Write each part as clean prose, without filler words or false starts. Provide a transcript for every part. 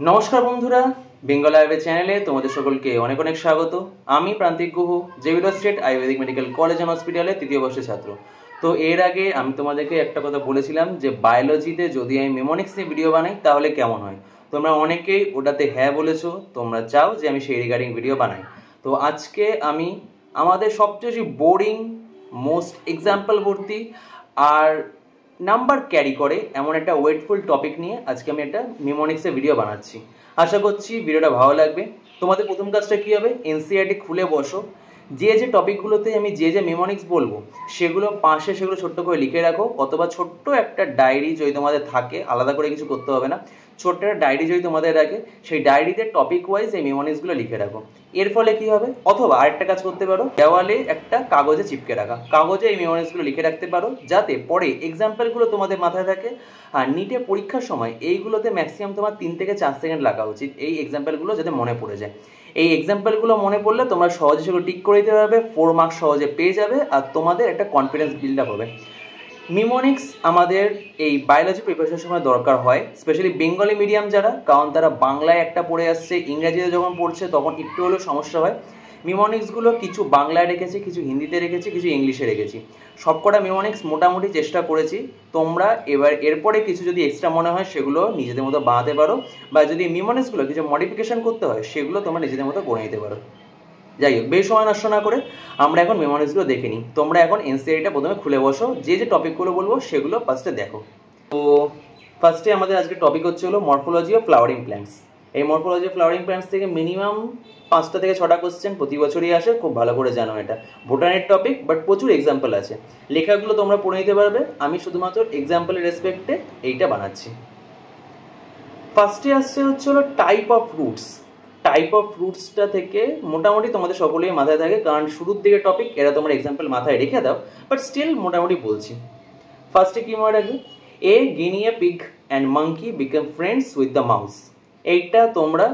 নমস্কার বন্ধুরা, বেঙ্গল আয়ুর্বেদ চ্যানেলে তোমাদের সকলকে অনেক অনেক স্বাগত। আমি Prantik Guha, Xavier state ayurvedic medical college and হসপিটালে তৃতীয় বর্ষের ছাত্র। তো এর আগে আমি তোমাদেরকে একটা কথা বলেছিলাম যে বায়োলজিতে যদি আমি মেমোনিক্স নিয়ে ভিডিও বানাই তাহলে কেমন হয়। তোমরা অনেকেই ওটাতে হ্যাঁ বলেছো, তোমরা চাও যে আমি সেই রিগার্ডিং ভিডিও বানাই। তো আজকে আমি আমাদের সবচেয়ে বোরিং, মোস্ট এক্সাম্পল ভর্তি আর নাম্বার ক্যারি করে এমন একটা ওয়েটফুল টপিক নিয়ে আজকে আমি একটা মেমোনিক্সের ভিডিও বানাচ্ছি। আশা করছি ভিডিওটা ভালো লাগবে। তোমাদের প্রথম কাজটা কী হবে, এনসিইআরটি খুলে বসো, যে টপিকগুলোতে আমি যে মেমোনিক্স বলবো সেগুলো পাশে সেগুলো ছোট্ট করে লিখে রাখো, অথবা ছোট্ট একটা ডায়েরি যদি তোমাদের থাকে, আলাদা করে কিছু করতে হবে না, ছোট্ট একটা ডায়েরি যদি তোমাদের রাখে সেই ডায়েরিতে টপিক ওয়াইজ এই মেমোনিক্সগুলো লিখে রাখো। এর ফলে কি হবে, অথবা আরেকটা কাজ করতে পারো, দেওয়ালে একটা কাগজে চিপকে রাখা, কাগজে এই মেমোরিজগুলো লিখে রাখতে পারো যাতে পরে এক্সাম্পলগুলো তোমাদের মাথায় থাকে। আর নিটে পরীক্ষার সময় এইগুলোতে ম্যাক্সিমাম তোমার 3 থেকে 4 সেকেন্ড লাগা উচিত, এই এক্সাম্পলগুলো যাতে মনে পড়ে যায়। এই এক্সাম্পলগুলো মনে পড়লে তোমরা সহজে সেগুলো টিক করে দিতে পারবে, 4 মার্কস সহজে পেয়ে যাবে আর তোমাদের একটা কনফিডেন্স বিল্ড আপ হবে। মিমোনিক্স আমাদের এই বায়োলজি প্রিপারেশনের সময় দরকার হয়, স্পেশালি বেঙ্গলি মিডিয়াম যারা, কারণ তারা বাংলায় একটা পড়ে আসছে, ইংরাজিতে যখন পড়ছে তখন একটু হলেও সমস্যা হয়। মিমোনিক্সগুলো কিছু বাংলায় রেখেছি, কিছু হিন্দিতে রেখেছি, কিছু ইংলিশে রেখেছি, সবকটা মিমোনিক্স মোটামুটি চেষ্টা করেছি। তোমরা এবার এরপরে কিছু যদি এক্সট্রা মনে হয় সেগুলো নিজেদের মতো বানাতে পারো, বা যদি মিমোনিক্সগুলো কিছু মডিফিকেশন করতে হয় সেগুলো তোমরা নিজেদের মতো করে নিতে পারো। যাই হোক, বেশ সময় নষ্ট না করে আমরা এখন মেমোরিজগুলো দেখে নিই। তোমরা এখন এনসিইআরটিটা প্রথমে খুলে বসো, যে টপিকগুলো বলবো সেগুলো ফার্স্টে দেখো। তো ফার্স্টে আমাদের আজকে টপিক হচ্ছে হলো মরফোলজি অফ ফ্লাওয়ারিং প্ল্যান্টস। এই মরফোলজি অফ ফ্লাওয়ারিং প্ল্যান্টস থেকে মিনিমাম 5টা থেকে 6টা কোশ্চেন প্রতি বছরই আসে, খুব ভালো করে জানো এটা ভুটানের টপিক, বাট প্রচুর এক্সাম্পল আছে, লেখাগুলো তোমরা পড়ে নিতে পারবে। আমি শুধুমাত্র এক্সাম্পলের রেসপেক্টে এইটা বানাচ্ছি। ফার্স্টে আসছে হচ্ছে হলো type of roots. Type of রুটসটা থেকে মোটামুটি তোমাদের সকলেই মাথায় থাকে, কারণ শুরুর দিকে টপিক, এরা তোমরা এক্সাম্পল মাথায় রেখে দাও, বাট স্টিল মোটামুটি বলছি। ফার্স্টে কি মনে রাখবে, a guinea pig and monkey become friends with the mouse. এইটা তোমরা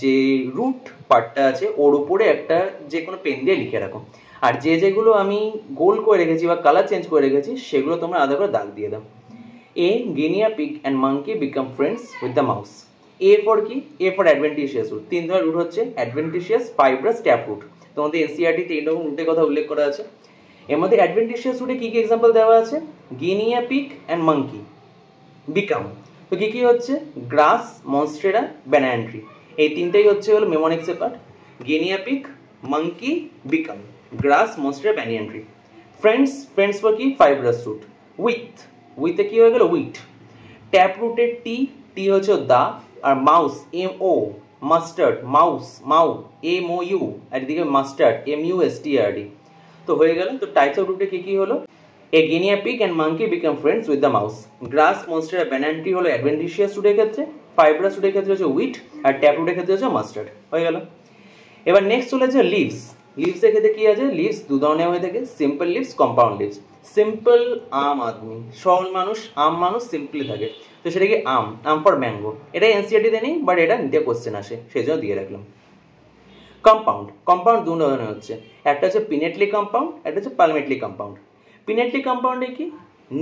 যে রুট পার্টটা আছে ওর উপরে একটা যে কোনো পেন দিয়ে লিখে রাখো, আর যেগুলো আমি গোল করে রেখেছি বা কালার চেঞ্জ করে রেখেছি সেগুলো তোমরা আলাদা করে দাগ দিয়ে দাও। A guinea pig and monkey become friends with the mouse. A for কি? A for adventitious root. 3 ধরনের রুট হচ্ছে adventitious, fibrous, tap root। তোমাদের এনসিইআরটি তে এই রকম রুটের কথা উল্লেখ করা আছে। এর মধ্যে adventitious রুটে কি কি এক্সাম্পল দেওয়া আছে? guinea pig and monkey become, তো কি কি হচ্ছে? Grass, monstera, banana tree। এই তিনটাই হচ্ছে হলো মেমোনিক্সের part. guinea pig, monkey, become, grass, monstera, banana tree। Friends, friends for কি? fibrous root। উইথ, উইথে কি হয়ে গেল? উইট। ট্যাপ রুটের টি, টি হচ্ছে দা, আর mouse M O, mustard, mouse, মাউ এম ও ইউ, আর এদিকে mustard M U S T R D. তো হয়ে গেল। তো টাইপস অফ রুটে কি কি হলো? A guinea pig and monkey become friends with the mouse. Grass, monster, banana tree হলো অ্যাডভেন্টিশিয়াস রুটের ক্ষেত্রে, ফাইব্রাস রুটের ক্ষেত্রে হচ্ছে উইট, আর ট্যাপ রুটের ক্ষেত্রে হচ্ছে মাস্টার্ড। হয়ে গেল। এবার নেক্সট চলে যাচ্ছে লিভস। লিভসের ক্ষেত্রে কি আছে? লিভস দু ধরনের হয়ে থাকে, simple leaves, compound leaves. Simple আম আদমি, সরল মানুষ, আম মানুষ সিম্পলি থাকে, তো সেটা কি? আম, আম ফর ম্যাঙ্গো। এটা এনসিইআরটিতে নেই, বাট এটা নিতে কোশ্চেন আসে, সেই জন্য দিয়ে রাখলাম। কম্পাউন্ড, কম্পাউন্ড দু ধরনের হচ্ছে, একটা হচ্ছে পিনেটলি কম্পাউন্ড, একটা হচ্ছে পালমেটলি কম্পাউন্ড। পিনেটলি কম্পাউন্ডে কি?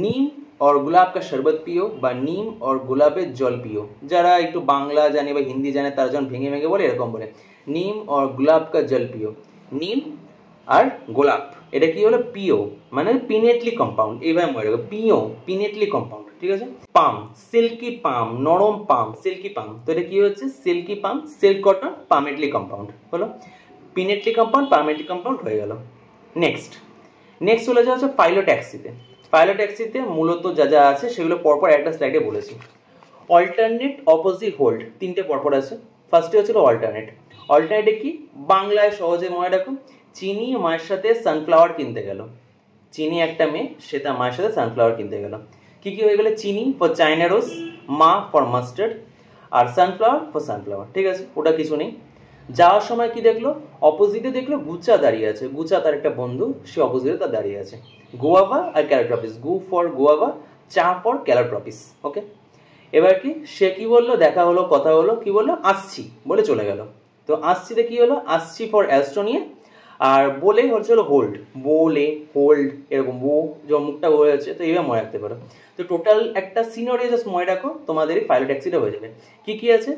নিম और गुलाब का शरबत पियो বা নিম और গোলাপের জল পিও। যারা একটু বাংলা জানে বা হিন্দি জানে তারা যখন ভেঙে ভেঙে বলে এরকম বলে, নিম और गुलाब का जल पियो। নিম আর গোলাপ, এটা কি হলো? পিও, মানে পিনেটলি কম্পাউন্ড। এইভাবে মনে রাখো, পিও, পিনেটলি কম্পাউন্ড, ঠিক আছে। পাম, সিল্কি পাম, নরম পাম, সিল্কি পাম, তো এটা কি হচ্ছে? সিল্কি পাম, সিল্ক কটন, পার্মেটলি কম্পাউন্ড হলো। পিনেটলি কম্পাউন্ড, পার্মেটলি কম্পাউন্ড হয়ে গেল। নেক্সট, নেক্সট চলে যাওয়া হচ্ছে ফাইলোট্যাক্সিতে। ফাইলোট্যাক্সিতে মূলত যা যা আছে সেগুলো পরপর একটা স্লাইডে বলেছি। অল্টারনেট, অপোজিট, হোল্ড, তিনটে পরপর আছে। ফার্স্টে হচ্ছিল অল্টারনেট। অল্টারনেটে কি? বাংলায় সহজে মনে রাখো, চিনি মায়ের সাথে সানফ্লাওয়ার কিনতে গেল। চিনি একটা মেয়ে, সে তার মায়ের সাথে সানফ্লাওয়ার কিনতে গেল। কি কি হয়ে গেলে? চিনি ফর চায়না রোজ, মা ফর মাস্টার্ড, আর সানফ্লাওয়ার ফর সানফ্লাওয়ার, ঠিক আছে, ওটা কিছু নেই। যাওয়ার সময় কি দেখলো? অপোজিটে দেখলো গুচা দাঁড়িয়ে আছে, গুচা তার একটা বন্ধু, সে অপোজিটে তার দাঁড়িয়ে আছে। গোয়াভা আর ক্যালাট্রপিস, গু ফর গোয়াভা, চা ফর ক্যালাট্রপিস, ওকে। এবার কি সে কি বললো? দেখা হলো, কথা হলো, কি বললো? আসছি বলে চলে গেল। তো আসছিতে কি হলো? আসছি ফর অ্যাস্ট্রোনিয়া, আর বলে হচ্ছে হলো হোল্ড, বলে, হোল্ড, এরকম বো, যখন মুখটা হয়ে আছে, তো এইভাবে মনে রাখতে পারো। তো টোটাল একটা সিনারিও জাস্ট মনে রাখো, তোমাদের এই ফাইলোট্যাক্সিটা হয়ে যাবে। কি কি আছে?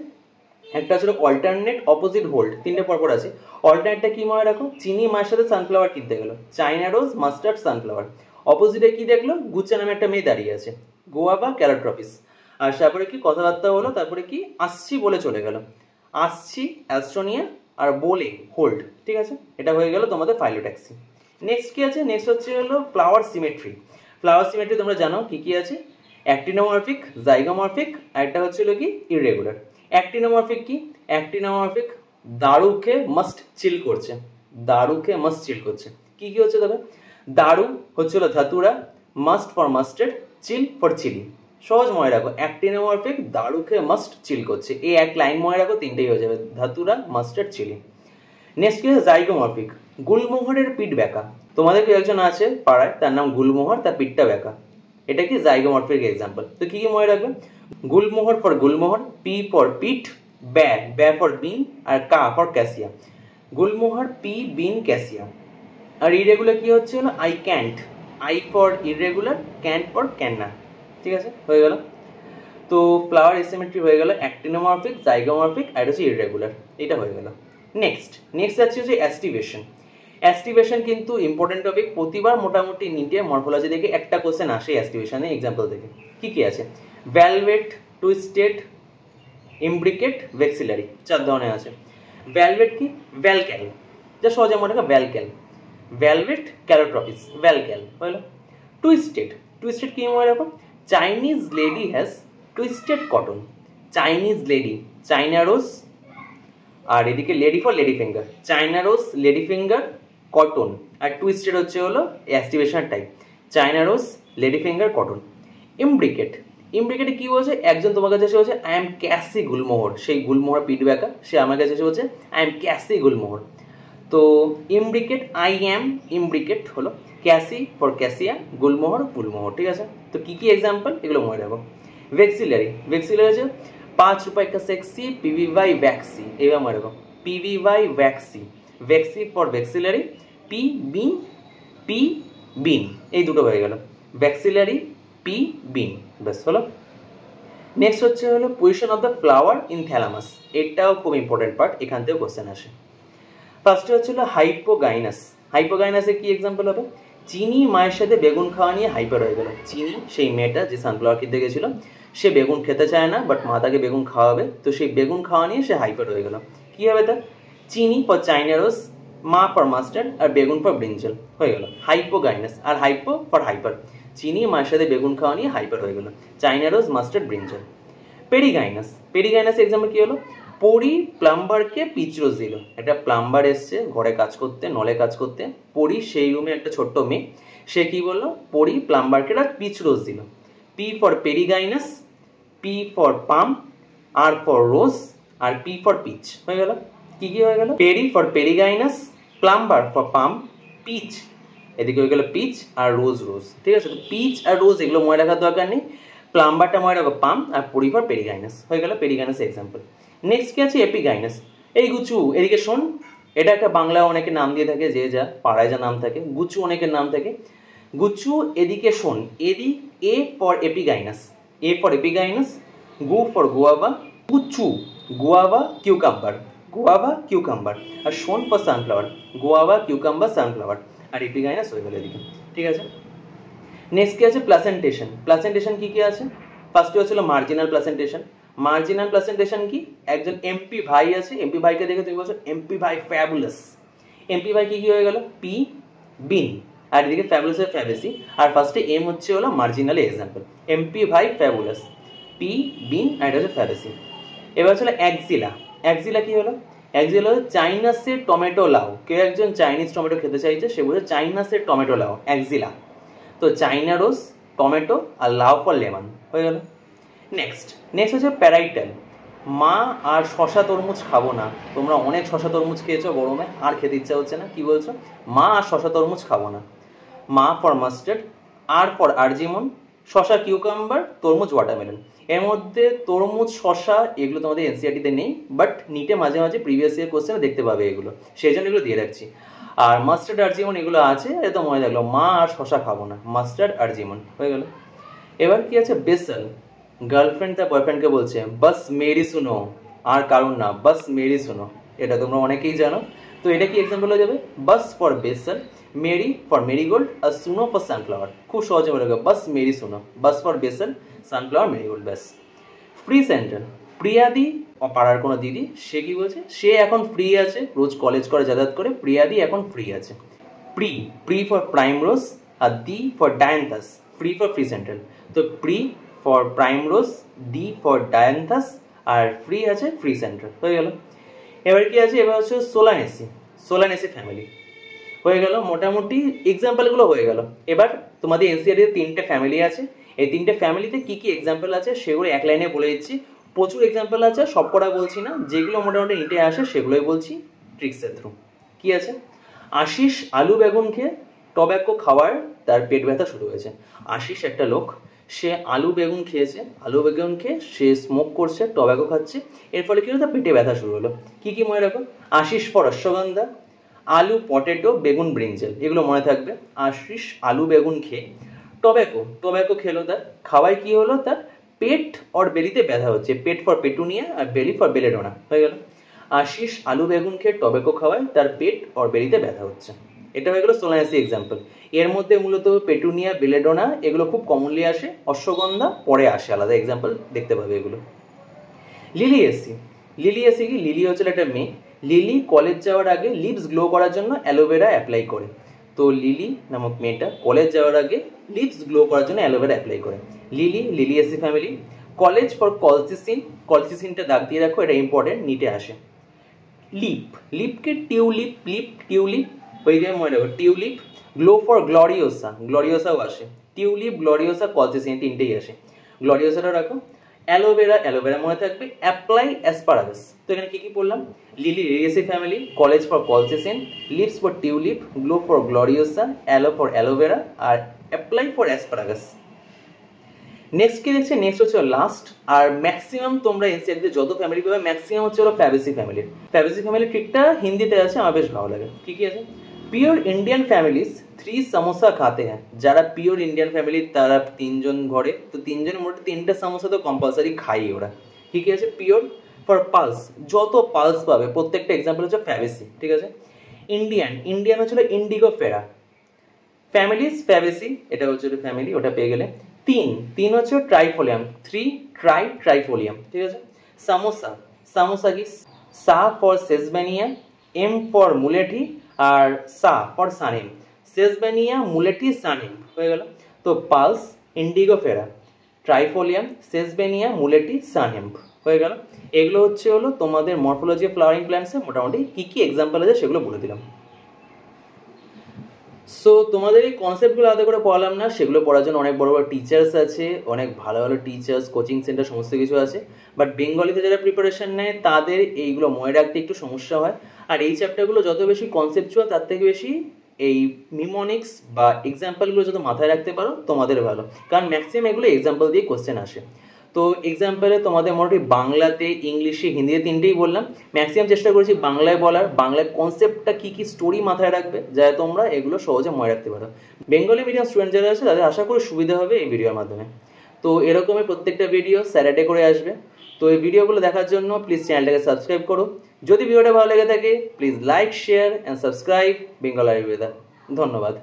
একটা ছিল অল্টারনেট, অপোজিট, হোল্ড, তিনটে পরপর আছে। অল্টারনেটটা কি মনে রাখো, চিনি মায়ের সাথে সানফ্লাওয়ার কিনতে গেল, চাইনা রোজ, মাস্টার্ড, সানফ্লাওয়ার। অপোজিটে কি দেখলো, গুচ্চা নামে একটা মেয়ে দাঁড়িয়ে আছে, গোয়াবা, ক্যারোট্রপিস। আর তারপরে কি কথাবার্তা হলো, তারপরে কি আসছি বলে চলে গেল, আসছি অ্যাস্ট্রোনিয়া, আর বলে হোল্ড, ঠিক আছে। এটা হয়ে গেল তোমাদের ফাইলোট্যাক্সি। নেক্সট কি আছে, নেক্সট হচ্ছে হলো ফ্লাওয়ার সিমেট্রি। ফ্লাওয়ার সিমেট্রি তোমরা জানো কি কি আছে, অ্যাক্টিনোমরফিক, জাইগোমরফিক, আর একটা হচ্ছে হলো কি ইররেগুলার। অ্যাক্টিনোমরফিক কি, অ্যাক্টিনোমরফিক দারুকে মাস্ট চিল করছে, দারুকে মাস্ট চিল করছে। কি কি হচ্ছে তবে, দারু হচ্ছে হলো ধাতুরা, must for mustard, chill for chilli. সহজ মনে রাখো, অ্যাক্টিনোমরফিক দারুকে মাস্ট চিল করছে, এই এক লাইন মনে রাখো, তিনটেই হয়ে যাবে, ধাতুরা, মাস্টার্ড, চিলি। নেক্সট কি হচ্ছে জাইগোমরফিক, গুলমোহরের পিঠ ব্যাকা। তোমাদের কেউ একজন আছে পাড়ায়, তার নাম গুলমোহর, তার পিঠটা ব্যাকা, এটা কি জাইগোমরফিক এক্সাম্পল। তো কি কি মনে রাখবে, gulmohar for gulmohar, pea for পিঠ, ব্যা ফর বিন, আর কা for cassia. Gulmohar, pea, bean, cassia. আর ইরেগুলার কি হচ্ছে না, I can't, I for irregular, can't for can না, ঠিক আছে, হয়ে গেল। তো ফ্লাওয়ার এসিমেট্রি হয়ে গেল, অ্যাক্টিনোমরফিক, জাইগোমরফিক, আর হচ্ছে ইররেগুলার, এটা হয়ে গেল। নেক্সট যাচ্ছে হচ্ছে অ্যাস্টিভেশন। অ্যাস্টিভেশন কিন্তু ইম্পর্টেন্ট টপিক, প্রতিবার মোটামুটি নিটে মরফোলজি থেকে একটা কোশ্চেন আসে অ্যাস্টিভেশনে এক্সাম্পল থেকে। কি কি আছে, ভ্যালভেট, টুইস্টেড, ইমব্রিকেট, ভেক্সিলারি, 4 ধরনের আছে। ভ্যালভেট কি, ভ্যালক্যাল, যা সহজে মনে রাখা, ভ্যালক্যাল, ভ্যালভেট, ক্যারোট্রপিস, ভ্যালক্যাল হলো। টুইস্টেড কি মনে রাখো, Chinese lady has twisted cotton, Chinese lady, China rose, আর এদিকে lady for lady finger, China rose, lady finger, cotton. আর টুইস্টেড হচ্ছে হলো aestivation type, China rose, lady finger, cotton. ইমব্রিকেটে কি বলছে, একজন তোমার কাছে এসে বলছে আই এম ক্যাসি গুলমোহর, সেই গুলমোহর পিঠ ব্যাকা, সে আমার কাছে এসে বলছে আই এম ক্যাসি গুলমোহর। তো ইমব্রিকেট, আই এম ইমব্রিকেট হলো, Cassie for cassia, Gulmohar, Gulmohar, ঠিক আছে। তো কি কি এক্সাম্পল, এগুলো মনে রাখো। ভেক্সিলারি হচ্ছে 5 रुपए का सेक्सी, PVY वैक्सी, এবার মনে রাখো, PVY वैक्सी, वैक्सी for vexillary, pea bean, pea bean, এই দুটো হয়ে গেল, ভেক্সিলারি, পি বিন, ব্যাস হলো। নেক্সট হচ্ছে হলো position of the flower in thalamus, এটাও খুব ইম্পর্টেন্ট পার্ট, এখান থেকেও কোশ্চেন আসে। ফার্স্টে হচ্ছে হলো হাইপোগাইনাস। হাইপোগাইনাসে কি এক্সাম্পল হবে, চিনি মায়ের সাথে বেগুন খাওয়া নিয়ে হাইপার হয়ে গেল। চিনি সেই মেয়েটা যে সানফ্লাওয়ার কিনতে গেছিল, সে বেগুন খেতে চায় না, বাট মা তাকে বেগুন খাওয়াবে, তো সেই বেগুন খাওয়া নিয়ে সে হাইপার হয়ে গেল। কি হবে তার, চিনি ফর চাইনা রোজ, মা ফর মাস্টার্ড, আর বেগুন ফর ব্রিঞ্জল, হয়ে গেল হাইপোগাইনাস। আর হাইপো ফর হাইপার, চিনি মায়ের সাথে বেগুন খাওয়া নিয়ে হাইপার হয়ে গেল, China rose, mustard, brinjal. Perigynous example কি হলো, পরি প্লাম্বারকে পিচ রোজ দিল। একটা প্লাম্বার এসছে ঘরে কাজ করতে, নলে কাজ করতে, পরি সেই রুমে একটা ছোট্ট মেয়ে, সে কি বললো, পরি প্লাম্বারকে একটা পিচ রোজ দিল। P for perigynous, P for plum, R for rose, আর পি ফর পিচ, হয়ে গেল। কি কি হয়ে গেল, peri for perigynous, plumber for plum, peach, এদিকে হয়ে গেল পিচ, আর রোজ, ঠিক আছে। পিচ আর রোজ এগুলো মনে রাখার দরকার নেই, প্লাম্বারটা মনে রাখো পাম, আর পরি ফর পেরিগাইনাস, হয়ে গেল পেরিগাইনাস এক্সাম্পল। নেক্সট কি আছে, এপিগাইনাস। এই গুচু এদিকে শোন, এটা একটা বাংলা অনেকে নাম দিয়ে থাকে, যে যা পাড়ায় যা নাম থাকে, গুচু অনেকের নাম থাকে। গুচু এদিকে শোন, এদিক, এ ফর এপিগাইনাস, এ ফর এপিগাইনাস, গু ফর গুয়াভা, গুচু, গুয়াভা, কিউকাম্বার, গুয়াভা, কিউকাম্বার, আর শোন for sunflower, guava, cucumber, sunflower, আর এপিগাইনাস হয়ে গেল এদিকে, ঠিক আছে। নেক্সট কি আছে, প্লাসেন্টেশন কি কি আছে, ফার্স্টে হচ্ছিল মার্জিনাল প্লাসেন্টেশন কি, একজন এমপি ভাই আছে, এমপি ভাইকে দেখে তুমি বলছো এমপি ভাই ফ্যাবুলাস, এমপি ভাই কি কি হয়ে গেল, পি বিন, আর এদিকে ফ্যাবুলাসের ফ্যাবেসি, আর ফার্স্টে এম হচ্ছে হলো মার্জিনাল এক্সাম্পল, এমপি ভাই ফ্যাবুলাস, পি বিন, আর এটা হচ্ছে ফ্যাবেসি। এবার হচ্ছে একজিলা কি হলো, একজিলা হলো চাইনাসের টমেটো লাউ, কেউ একজন চাইনিজ টমেটো খেতে চাইছে, সে বলছে চাইনাসের টমেটো লাউ, একজিলা। তো চাইনা রোজ, টমেটো, আর লাউ ফর লেমন, হয়ে গেল। নেক্সট হচ্ছে প্যারাইটাল, মা আর শশা তরমুজ খাবো না। তোমরা অনেক শশা তরমুজ খেয়েছো গরমে, আর খেতে ইচ্ছা হচ্ছে না, কি বলছো, মা আর শশা তরমুজ খাবো না। মা ফর মাস্টার্ড, আর ফর আরজিমন, শশা কিউকাম্বার, তরমুজ ওয়াটারমেলন। এর মধ্যে তরমুজ, শশা এগুলো তোমাদের এনসিআরটিতে নেই, বাট নিটে মাঝে মাঝে প্রিভিয়াস ইয়ার কোশ্চেনে দেখতে পাবে এগুলো, সেই জন্য এগুলো দিয়ে রাখছি। আর মাস্টার্ড আরজিমন এগুলো আছে, এটা মনে রাখলো, মা আর শশা খাবো না, মাস্টার্ড আরজিমন, হয়ে গেল। এবার কি আছে, বেসল, গার্লফ্রেন্ড তার বয়ফ্রেন্ডকে বলছে বাস মেরি সুনো, আর কারণ না, বাস মেরি শোনো, এটা তোমরা অনেকেই জানো। তো এটা কি এক্সাম্পল হয়ে যাবে? বাস ফর বেসন, মেরি ফর মেরিগোল্ড, আর সুনো ফর সানফ্লাওয়ার। খুব সহজে মনে রাখবে, বাস মেরি শোনো, বাস ফর বেসন, সানফ্লাওয়ার, মেরিগোল্ড, ব্যাস। ফ্রি সেন্টেন্স, প্রিয়াদি পাড়ার কোনো দিদি, সে কি বলছে? সে এখন ফ্রি আছে, রোজ কলেজ করে যাতায়াত করে, প্রিয়াদি এখন ফ্রি আছে। প্রি, প্রি ফর প্রাইমরোজ, আর দি for dianthus, free for free sentence. তো প্রি ফর প্রাইমরোজ, দি ফর ডায়ান্থাস, আর ফ্রি আছে ফ্রি সেন্টেন্স, হয়ে গেল। এবার কি আছে? এবার হচ্ছে সোলানেসি, সোলানেসি ফ্যামিলি, হয়ে গেল। মোটামুটি এক্সাম্পলগুলো হয়ে গেল। এবার তোমাদের এনসিআরটিতে 3টে ফ্যামিলি আছে, এই 3টে ফ্যামিলিতে কি কি এক্সাম্পল আছে সেগুলো এক লাইনে বলে দিচ্ছি। প্রচুর এক্সাম্পল আছে, সব কটা বলছি না, যেগুলো মোটামুটি নিটে আসে সেগুলোই বলছি ট্রিক্সের থ্রু। কি আছে? আশিস আলু বেগুন খেয়ে টব্যাকো খাওয়ার তার পেট ব্যথা শুরু হয়েছে। আশিস একটা লোক, সে আলু বেগুন খেয়েছে, আলু বেগুন খেয়ে সে স্মোক করছে, টব্যাকো খাচ্ছে, এর ফলে কি হলো? তার পেটে ব্যথা শুরু হলো। কি কি মনে রাখো? আশিস ফর অশ্বগন্ধা, আলু পটেটো, বেগুন ব্রিঞ্জেল, এগুলো মনে থাকবে। আশিস আলু বেগুন খেয়ে টব্যাকো, টব্যাকো খেলো, তার খাওয়ায় কি হলো? তার পেট অর বেলিতে ব্যথা হচ্ছে। পেট ফর পেটুনিয়া আর বেলি ফর বেলেডোনা, হয়ে গেল। আশিস আলু বেগুন খেয়ে টব্যাকো খাওয়ায় তার পেট অর বেলিতে ব্যথা হচ্ছে। এটা হয়ে গেল সোলানেসি এক্সাম্পল। এর মধ্যে মূলত পেটুনিয়া, বেলেডোনা এগুলো খুব কমনলি আসে, অশ্বগন্ধা পরে আসে, আলাদা এক্সাম্পল দেখতে পাবে এগুলো। লিলিয়েসি, লিলিয়েসি কি? লিলি হচ্ছে একটা মেয়ে, লিলি কলেজ যাওয়ার আগে লিপস গ্লো করার জন্য অ্যালোভেরা অ্যাপ্লাই করে। তো লিলি নামক মেয়েটা কলেজ যাওয়ার আগে লিপস গ্লো করার জন্য অ্যালোভেরা অ্যাপ্লাই করে। Lily, liliaceae family. College for colchicine, কলসিসিনটা দাগ দিয়ে রাখো, এটা ইম্পর্টেন্ট, নিটে আসে। লিপ, লিপকে টিউলিপ, লিপ টিউলিপ, ওই দিয়ে মনে রাখো টিউলিপ। গ্লো ফর গ্লোরিওসা, গ্লোরিওসাও আসে। টিউলিপ, গ্লোরিওসা, কলসিসিন, তিনটেই আসে। গ্লোরিওসাটা রাখো। অ্যালোভেরা, অ্যালোভেরা মনে থাকবে। Apply asparagus. তো এখানে কি কি পড়লাম? Lily, liliaceae family, college for colchicine, lips for tulip, glow for gloriosa, aloe for aloe vera, আর অ্যাপ্লাই ফর অ্যাসপারাগাস। নেক্সট কি দেখছে? নেক্সট হচ্ছে লাস্ট, আর ম্যাক্সিমাম তোমরা এনসিআরটিতে যত ফ্যামিলি পাবে ম্যাক্সিমাম হচ্ছে হলো ফ্যাবেসি ফ্যামিলির। ফ্যাবেসি ফ্যামিলির ঠিকটা হিন্দিতে আছে, আমার বেশ ভালো লাগে। কি কি আছে? পিওর ইন্ডিয়ান ফ্যামিলিজ 3 সমোসা খাতে হ্যাঁ। যারা পিওর ইন্ডিয়ান ফ্যামিলি তারা 3জন ঘরে, তো 3জনের মোটে 3টে সমোসা তো কম্পালসারি খাই ওরা। কি কি আছে? পিওর ফর পালস, যত পালস পাবে প্রত্যেকটা এক্সাম্পল হচ্ছে ফ্যাবেসি, ঠিক আছে। ইন্ডিয়ান, ইন্ডিয়ান হচ্ছিল ইন্ডিগো ফেরা। ফ্যামিলিজ ফ্যাবেসি, এটা হচ্ছে ফ্যামিলি, ওটা পেয়ে গেলে। তিন হচ্ছে ট্রাইফোলিয়াম, 3 ট্রাইফোলিয়াম, ঠিক আছে। সামোসা, সামোসা কি? সা ফর সেজবানিয়া, এম ফর মুলেঠি, আর সা ফর সানিম। সেজবানিয়া, মুলেঠি, সানিম, হয়ে গেল। তো পালস, ইন্ডিগো ফেরা, ট্রাইফোলিয়াম, সেজবানিয়া, মুলেঠি, সানিম, হয়ে গেল। এগুলো হচ্ছে হলো তোমাদের মরফোলজি অফ ফ্লাওয়ারিং প্ল্যান্টসে মোটামুটি কি কি এক্সাম্পল আছে সেগুলো বলে দিলাম। সো তোমাদের এই কনসেপ্টগুলো আলাদা করে পড়ালাম না, সেগুলো পড়ার জন্য অনেক বড় বড় টিচার্স আছে, অনেক ভালো ভালো টিচার্স, কোচিং সেন্টার, সমস্ত কিছু আছে। বাট বেঙ্গলিতে যারা প্রিপারেশন নেয় তাদের এইগুলো মনে রাখতে একটু সমস্যা হয়। আর এই চ্যাপ্টারগুলো যত বেশি কনসেপচুয়াল তার থেকে বেশি এই মিমোনিক্স বা এক্সাম্পলগুলো যত মাথায় রাখতে পারো তোমাদের ভালো, কারণ ম্যাক্সিমাম এগুলো এক্সাম্পল দিয়ে কোশ্চেন আসে। তো এক্সাম্পলে তোমাদের মোটামুটি বাংলাতে, ইংলিশে, হিন্দিতে তিনটেই বললাম। ম্যাক্সিমাম চেষ্টা করেছি বাংলায় বলার, বাংলায় কনসেপ্টটা কী কী স্টোরি মাথায় রাখবে যাতে তোমরা এগুলো সহজে মনে রাখতে পারো। বেঙ্গলি মিডিয়াম স্টুডেন্ট যারা আছে তাদের আশা করি সুবিধা হবে এই ভিডিওর মাধ্যমে। তো এরকমই প্রত্যেকটা ভিডিও স্যাটারডে করে আসবে। তো এই ভিডিওগুলো দেখার জন্য প্লিজ চ্যানেলটাকে সাবস্ক্রাইব করো। যদি ভিডিওটা ভালো লেগে থাকে please like, share and subscribe Bengal Ayurveda. ধন্যবাদ।